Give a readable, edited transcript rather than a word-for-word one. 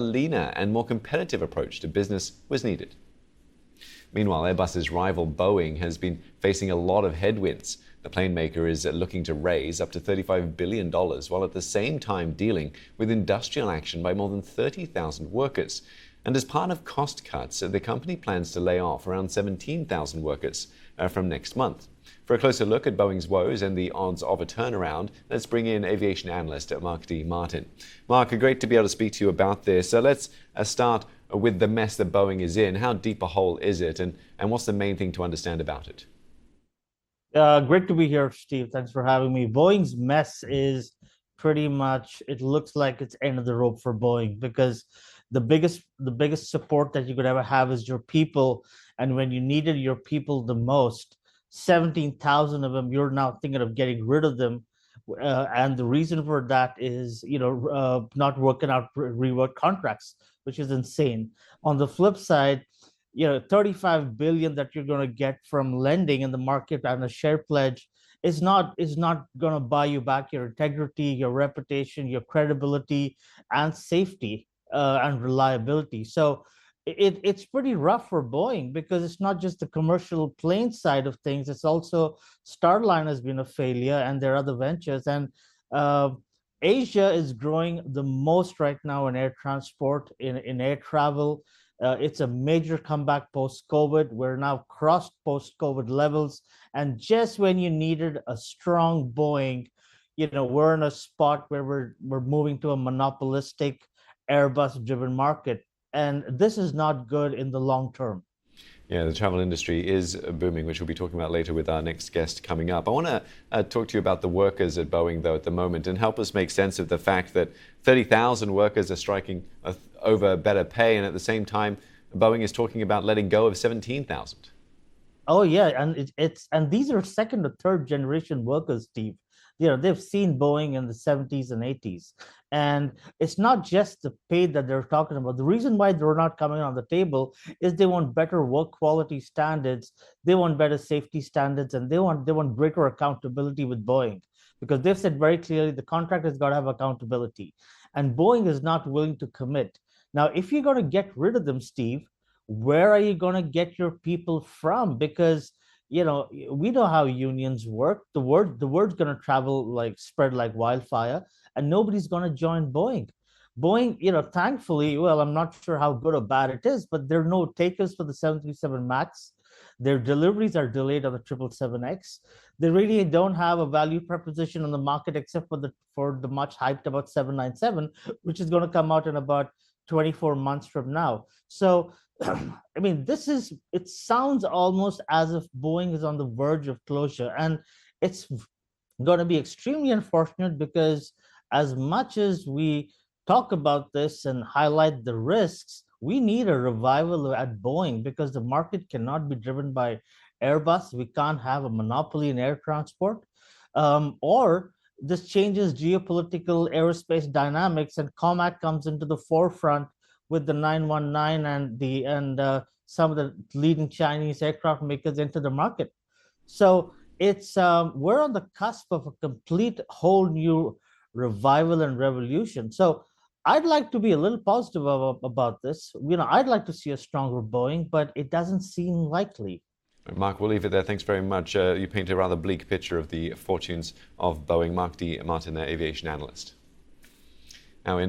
leaner and more competitive approach to business was needed. Meanwhile, Airbus's rival Boeing has been facing a lot of headwinds. The plane maker is looking to raise up to $35 billion, while at the same time dealing with industrial action by more than 30,000 workers. And as part of cost cuts, the company plans to lay off around 17,000 workers from next month. For a closer look at Boeing's woes and the odds of a turnaround, let's bring in aviation analyst Mark D. Martin. Mark, great to be able to speak to you about this. So let's start with the mess that Boeing is in. How deep a hole is it, and what's the main thing to understand about it? Great to be here, Steve. Thanks for having me. Boeing's mess is pretty much, it looks like it's end of the rope for Boeing, because the biggest support that you could ever have is your people. And when you needed your people the most, 17,000 of them, you're now thinking of getting rid of them. And the reason for that is, not working out rework contracts, which is insane. On the flip side, 35 billion that you're going to get from lending in the market and a share pledge is not going to buy you back your integrity, your reputation, your credibility, and safety, and reliability. So it's pretty rough for Boeing, because it's not just the commercial plane side of things, it's also Starline has been a failure, and their other ventures. And uh, Asia is growing the most right now in air transport, in air travel. It's a major comeback post-COVID. We're now crossed post-COVID levels. And just when you needed a strong Boeing, we're in a spot where we're moving to a monopolistic Airbus-driven market. And this is not good in the long term. Yeah, the travel industry is booming, which we'll be talking about later with our next guest coming up. I want to talk to you about the workers at Boeing, though, at the moment, and help us make sense of the fact that 30,000 workers are striking over better pay, and at the same time, Boeing is talking about letting go of 17,000. Oh yeah, and and these are second or third generation workers, Steve. They've seen Boeing in the 70s and 80s. And it's not just the pay that they're talking about. The reason why they're not coming on the table is they want better work quality standards, they want better safety standards, and they want greater accountability with Boeing. Because they've said very clearly the contract has got to have accountability. And Boeing is not willing to commit. Now, if you're going to get rid of them, Steve, where are you going to get your people from? Because we know how unions work. The word's going to travel, like spread like wildfire, and nobody's going to join Boeing. Boeing, thankfully, well, I'm not sure how good or bad it is, but there are no takers for the 737 Max. Their deliveries are delayed on the 777X. They really don't have a value proposition on the market, except for the much hyped about 797, which is going to come out in about 24 months from now. So I mean, it sounds almost as if Boeing is on the verge of closure. And it's going to be extremely unfortunate, because as much as we talk about this and highlight the risks, we need a revival at Boeing, because the market cannot be driven by Airbus. We can't have a monopoly in air transport. Or this changes geopolitical aerospace dynamics, and COMAC comes into the forefront with the 919 and some of the leading Chinese aircraft makers into the market. So it's we're on the cusp of a complete whole new revival and revolution. So I'd like to be a little positive about this. I'd like to see a stronger Boeing, but it doesn't seem likely. Mark, we'll leave it there. Thanks very much. You paint a rather bleak picture of the fortunes of Boeing. Mark D. Martin, their aviation analyst. Now, in